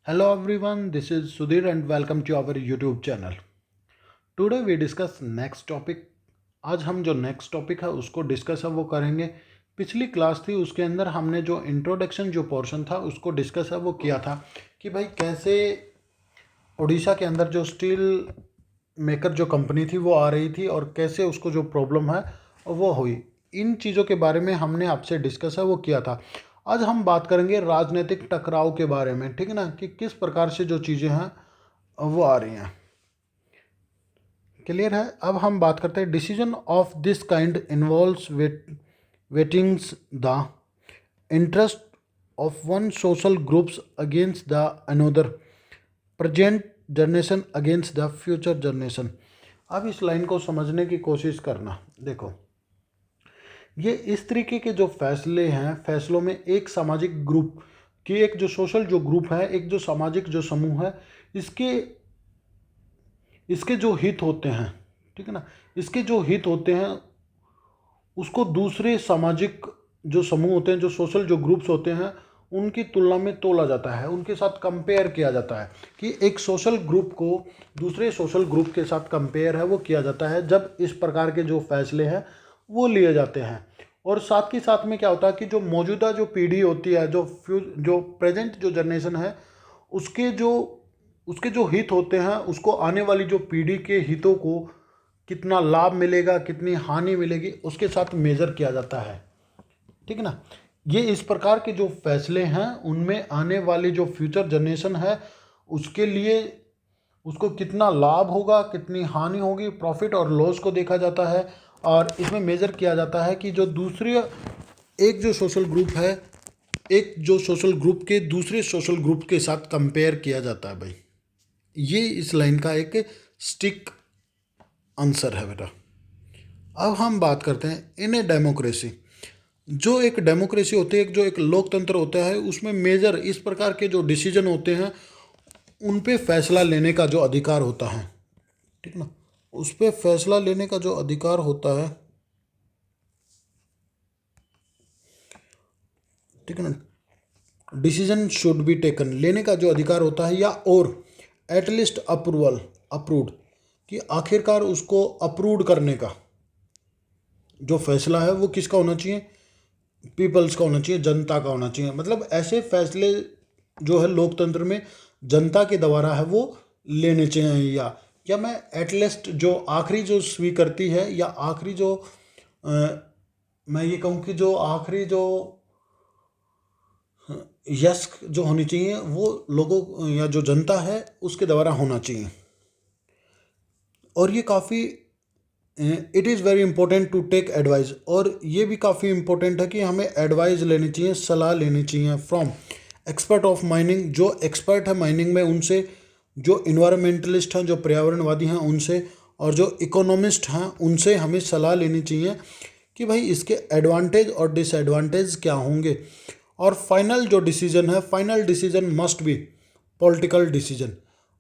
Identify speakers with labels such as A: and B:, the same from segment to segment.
A: Hello everyone, this is Sudhir and welcome to our YouTube channel. Today we discuss next topic. आज हम जो next topic है उसको discuss है वो करेंगे। पिछली क्लास थी उसके अंदर हमने जो इंट्रोडक्शन जो पोर्शन था उसको डिस्कस है वो किया था कि भाई कैसे उड़ीसा के अंदर जो स्टील मेकर जो कंपनी थी वो आ रही थी और कैसे उसको जो प्रॉब्लम है वो हुई। इन चीज़ों के बारे में हमने आपसे डिस्कस है वो किया था। आज हम बात करेंगे राजनीतिक टकराव के बारे में, ठीक है ना, कि किस प्रकार से जो चीज़ें हैं वो आ रही हैं। क्लियर है। अब हम बात करते हैं decision of this kind involves weightings the interest of one social groups against the another, present generation against the future generation. अब इस लाइन को समझने की कोशिश करना। देखो, ये इस तरीके के जो फैसले हैं, फैसलों में एक सामाजिक ग्रुप की, एक जो सोशल जो ग्रुप है, एक जो सामाजिक जो समूह है, इसके इसके जो हित होते हैं, ठीक है ना, इसके जो हित होते हैं उसको दूसरे सामाजिक जो समूह होते हैं, जो सोशल जो ग्रुप्स होते हैं, उनकी तुलना में तोला जाता है, उनके साथ कंपेयर किया जाता है कि एक सोशल ग्रुप को दूसरे सोशल ग्रुप के साथ कंपेयर है वो किया जाता है जब इस प्रकार के जो फैसले हैं वो लिए जाते हैं। और साथ ही साथ में क्या होता है कि जो मौजूदा जो पीढ़ी होती है, जो प्रेजेंट जो जनरेशन है, उसके जो उसके जो हित होते हैं उसको आने वाली जो पीढ़ी के हितों को कितना लाभ मिलेगा, कितनी हानि मिलेगी, उसके साथ मेजर किया जाता है, ठीक है ना। ये इस प्रकार के जो फैसले हैं उनमें आने वाली जो फ्यूचर जनरेशन है उसके लिए उसको कितना लाभ होगा, कितनी हानि होगी, प्रॉफिट और लॉस को देखा जाता है। और इसमें मेजर किया जाता है कि जो दूसरे एक जो सोशल ग्रुप है, एक जो सोशल ग्रुप के दूसरे सोशल ग्रुप के साथ कंपेयर किया जाता है। भाई, ये इस लाइन का एक स्टिक आंसर है बेटा। अब हम बात करते हैं इन ए डेमोक्रेसी। जो एक डेमोक्रेसी होती है, जो एक लोकतंत्र होता है, उसमें मेजर इस प्रकार के जो डिसीजन होते हैं उन पे फैसला लेने का जो अधिकार होता है, ठीक ना, उस पे फैसला लेने का जो अधिकार होता है, ठीक है ना, डिसीजन शुड बी टेकन, लेने का जो अधिकार होता है, या और एटलीस्ट अप्रूव्ड, कि आखिरकार उसको अप्रूव करने का जो फैसला है वो किसका होना चाहिए, पीपल्स का होना चाहिए, जनता का होना चाहिए। मतलब ऐसे फैसले जो है लोकतंत्र में जनता के द्वारा है वो लेने चाहिए, या मैं एटलीस्ट जो आखिरी जो स्वीकृति है, या आखिरी जो मैं ये कहूँ कि जो आखिरी जो यस जो होनी चाहिए वो लोगों या जो जनता है उसके द्वारा होना चाहिए। और ये काफ़ी it is very important to take advice, और ये भी काफ़ी इंपॉर्टेंट है कि हमें एडवाइस लेनी चाहिए, सलाह लेनी चाहिए फ्रॉम एक्सपर्ट ऑफ माइनिंग, जो एक्सपर्ट है माइनिंग में उनसे, जो इन्वायरमेंटलिस्ट हैं, जो पर्यावरणवादी हैं उनसे, और जो इकोनॉमिस्ट हैं उनसे हमें सलाह लेनी चाहिए कि भाई इसके एडवांटेज और डिसएडवांटेज क्या होंगे। और फाइनल जो डिसीजन है, final decision must be political decision,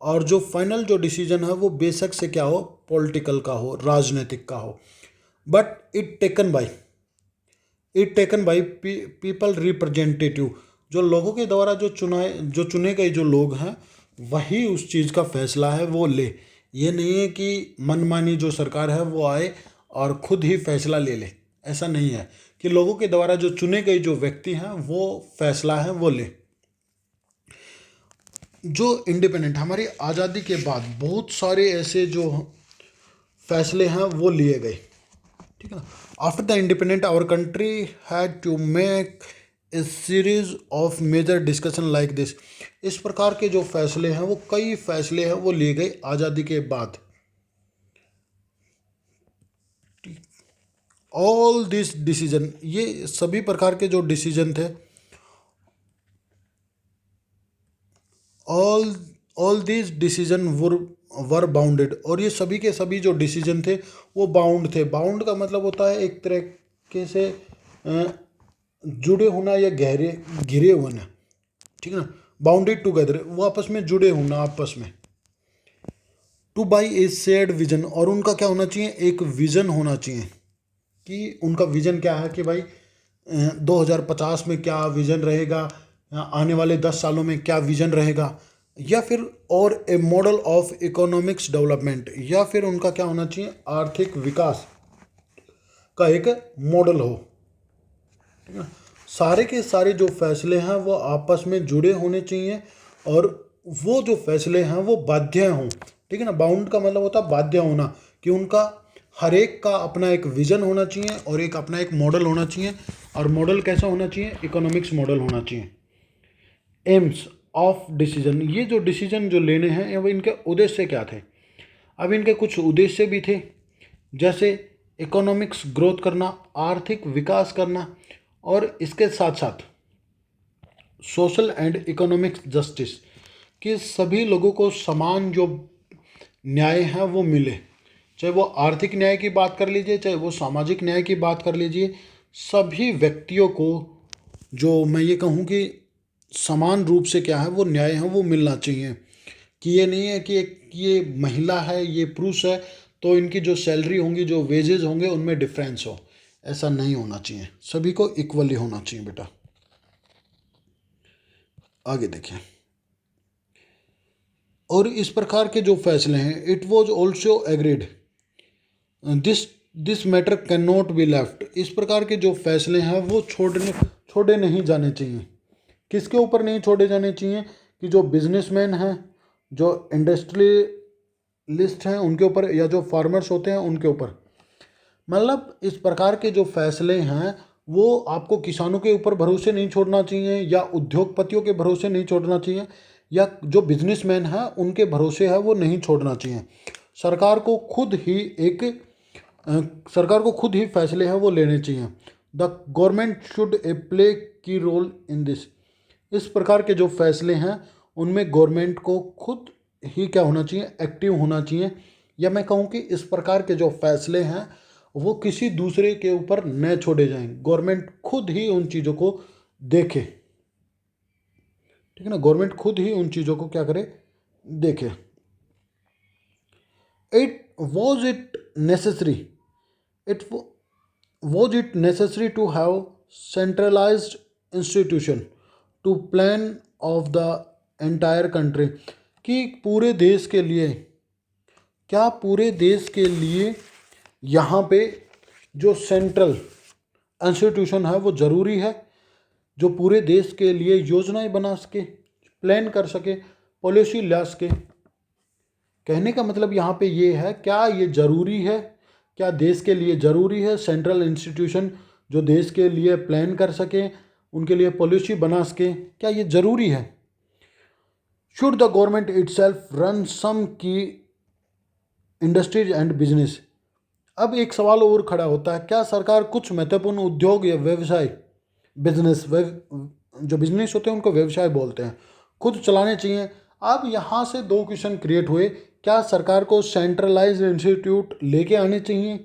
A: और जो फाइनल जो डिसीजन है वो बेशक से क्या हो, पॉलिटिकल का हो, राजनीतिक का हो, but it taken by people representative, जो लोगों के द्वारा जो चुने गए जो लोग हैं वही उस चीज़ का फैसला है वो ले। ये नहीं है कि मनमानी जो सरकार है वो आए और खुद ही फैसला ले ले, ऐसा नहीं है, कि लोगों के द्वारा जो चुने गए जो व्यक्ति हैं वो फैसला है वो ले। जो इंडिपेंडेंट हमारी आज़ादी के बाद बहुत सारे ऐसे जो फैसले हैं वो लिए गए, ठीक है ना। After the independent our country had to make a series of major discussion like this. इस प्रकार के जो फैसले हैं वो कई फैसले हैं वो लिए गए आज़ादी के बाद। ऑल दिस डिसीजन, ये सभी प्रकार के जो डिसीजन थे, all all these decision were bounded, और ये सभी के सभी जो डिसीजन थे वो बाउंड थे। बाउंड का मतलब होता है एक तरीके से जुड़े होना या गहरे घिरे होना, ठीक है ना, बाउंडेड टुगेदर, वो आपस में जुड़े होना आपस में। Two by A shared vision, और उनका क्या होना चाहिए, एक विजन होना चाहिए, कि उनका विजन क्या है कि भाई 2050 में क्या विजन रहेगा, आने वाले 10 सालों में क्या विजन रहेगा, या फिर और ए मॉडल ऑफ इकोनॉमिक्स डेवलपमेंट, या फिर उनका क्या होना चाहिए, आर्थिक विकास का एक मॉडल हो। ठीक है ना? सारे के सारे जो फैसले हैं वो आपस में जुड़े होने चाहिए, और वो जो फैसले हैं वो बाध्य हों। ठीक है ना, बाउंड का मतलब होता है बाध्य होना, कि उनका हर एक का अपना एक विजन होना चाहिए और एक अपना एक मॉडल होना चाहिए। और मॉडल कैसा होना चाहिए, इकोनॉमिक्स मॉडल होना चाहिए। एम्स ऑफ डिसीजन, ये जो डिसीजन जो लेने हैं अब इनके उद्देश्य क्या थे। अब इनके कुछ उद्देश्य भी थे, जैसे इकोनॉमिक्स ग्रोथ करना, आर्थिक विकास करना, और इसके साथ साथ सोशल एंड इकोनॉमिक जस्टिस, कि सभी लोगों को समान जो न्याय है वो मिले। चाहे वो आर्थिक न्याय की बात कर लीजिए, चाहे वो सामाजिक न्याय की बात कर लीजिए, सभी व्यक्तियों को जो मैं ये कहूँ कि समान रूप से क्या है वो न्याय है वो मिलना चाहिए। कि ये नहीं है कि ये महिला है ये पुरुष है तो इनकी जो सैलरी होंगी जो वेजेस होंगे उनमें डिफरेंस हो, ऐसा नहीं होना चाहिए। सभी को इक्वली होना चाहिए बेटा। आगे देखें, और इस प्रकार के जो फैसले हैं, it was also agreed this this matter can not be left, इस प्रकार के जो फैसले हैं वो छोड़े नहीं जाने चाहिए। किसके ऊपर नहीं छोड़े जाने चाहिए, कि जो बिजनेसमैन हैं, जो इंडस्ट्रियलिस्ट हैं उनके ऊपर, या जो फार्मर्स होते हैं उनके ऊपर। मतलब इस प्रकार के जो फैसले हैं वो आपको किसानों के ऊपर भरोसे नहीं छोड़ना चाहिए, या उद्योगपतियों के भरोसे नहीं छोड़ना चाहिए, या जो बिजनेसमैन हैं उनके भरोसे है वो नहीं छोड़ना चाहिए। सरकार को खुद ही एक सरकार को खुद ही फैसले हैं वो लेने चाहिए। The government should a play की रोल इन दिस, इस प्रकार के जो फैसले हैं उनमें गवर्नमेंट को खुद ही क्या होना चाहिए, एक्टिव होना चाहिए। या मैं कहूँ कि इस प्रकार के जो फैसले हैं वो किसी दूसरे के ऊपर न छोड़े जाएं, गवर्नमेंट खुद ही उन चीज़ों को देखे। ठीक है ना, गवर्नमेंट खुद ही उन चीज़ों को क्या करे, देखे। It necessary it was it necessary to have centralized institution to plan of the entire country, कि पूरे देश के लिए, क्या पूरे देश के लिए यहाँ पे जो सेंट्रल इंस्टीट्यूशन है वो ज़रूरी है, जो पूरे देश के लिए योजनाएं बना सके, प्लान कर सके, पॉलिसी ला सके। कहने का मतलब यहाँ पे ये है, क्या ये ज़रूरी है, क्या देश के लिए ज़रूरी है सेंट्रल इंस्टीट्यूशन जो देश के लिए प्लान कर सके, उनके लिए पॉलिसी बना सके, क्या ये ज़रूरी है। Should the government itself run some key industries and business, अब एक सवाल और खड़ा होता है, क्या सरकार कुछ महत्वपूर्ण उद्योग या व्यवसाय, जो बिजनेस होते हैं उनको व्यवसाय बोलते हैं, खुद चलाने चाहिए। अब यहाँ से दो क्वेश्चन क्रिएट हुए, क्या सरकार को सेंट्रलाइज्ड इंस्टीट्यूट लेके आने चाहिए।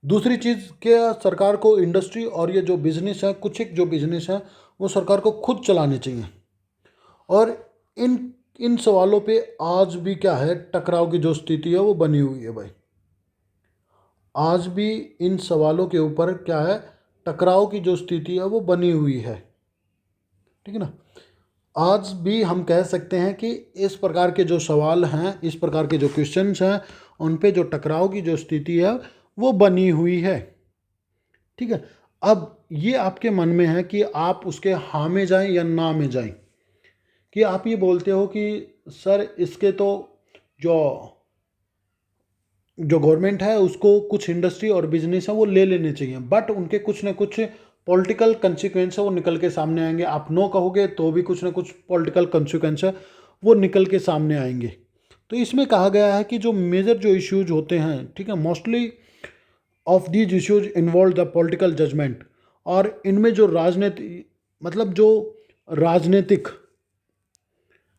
A: दूसरी चीज़, क्या सरकार को इंडस्ट्री और ये जो बिजनेस है, कुछ एक जो बिजनेस है वो सरकार को खुद चलाने चाहिए। और इन इन सवालों पे आज भी क्या है, टकराव की जो स्थिति है वो बनी हुई है भाई। आज भी इन सवालों के ऊपर क्या है, टकराव की जो स्थिति है वो बनी हुई है। ठीक है ना, आज भी हम कह सकते हैं कि इस प्रकार के जो सवाल हैं, इस प्रकार के जो क्वेश्चंस हैं, उन पे जो टकराव की जो स्थिति है वो बनी हुई है। ठीक है, अब ये आपके मन में है कि आप उसके हाँ में जाएं या ना में जाएं। कि आप ये बोलते हो कि सर इसके तो जो जो गवर्नमेंट है उसको कुछ इंडस्ट्री और बिजनेस है वो ले लेने चाहिए, बट उनके कुछ ना कुछ पॉलिटिकल कंसिक्वेंस है वो निकल के सामने आएंगे। आप नो कहोगे तो भी कुछ ना कुछ पॉलिटिकल कंसिक्वेंस है वो निकल के सामने आएंगे। तो इसमें कहा गया है कि जो मेजर जो इश्यूज होते हैं, ठीक है, mostly of these issues involve the political judgement, और इनमें जो राजनीति मतलब जो राजनीतिक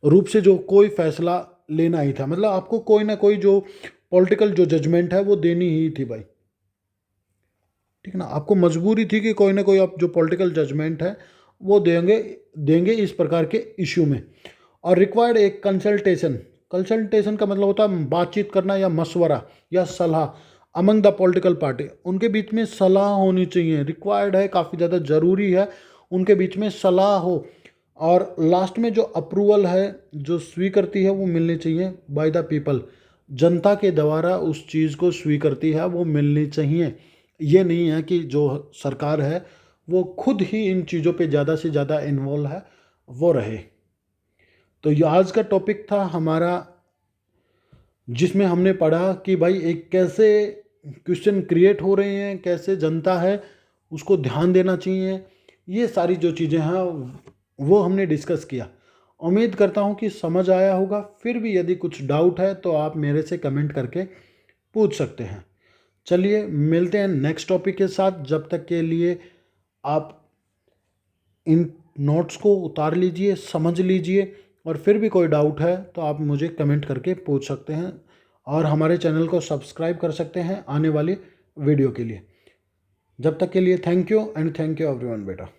A: रूप से जो कोई फैसला लेना ही था, मतलब आपको कोई ना कोई जो पॉलिटिकल जो जजमेंट है वो देनी ही थी भाई। ठीक है ना, आपको मजबूरी थी कि कोई ना कोई आप जो पॉलिटिकल जजमेंट है वो देंगे देंगे इस प्रकार के इश्यू में। और रिक्वायर्ड एक कंसल्टेशन, कंसल्टेशन का मतलब होता है बातचीत करना या मशवरा या सलाह अमंग द पॉलिटिकल पार्टी, उनके बीच में सलाह होनी चाहिए। रिक्वायर्ड है, काफ़ी ज़्यादा ज़रूरी है, उनके बीच में सलाह हो। और लास्ट में जो अप्रूवल है, जो स्वीकृति है, वो मिलनी चाहिए बाय द पीपल। जनता के द्वारा उस चीज़ को स्वीकृति है वो मिलनी चाहिए। ये नहीं है कि जो सरकार है वो खुद ही इन चीज़ों पे ज़्यादा से ज़्यादा इन्वॉल्व है, वो रहे। तो ये आज का टॉपिक था हमारा, जिसमें हमने पढ़ा कि भाई एक कैसे क्वेश्चन क्रिएट हो रहे हैं, कैसे जनता है उसको ध्यान देना चाहिए। ये सारी जो चीज़ें हैं वो हमने डिस्कस किया। उम्मीद करता हूँ कि समझ आया होगा। फिर भी यदि कुछ डाउट है तो आप मेरे से कमेंट करके पूछ सकते हैं। चलिए मिलते हैं नेक्स्ट टॉपिक के साथ। जब तक के लिए आप इन नोट्स को उतार लीजिए, समझ लीजिए, और फिर भी कोई डाउट है तो आप मुझे कमेंट करके पूछ सकते हैं और हमारे चैनल को सब्सक्राइब कर सकते हैं आने वाली वीडियो के लिए। जब तक के लिए thank you and thank you everyone बेटा।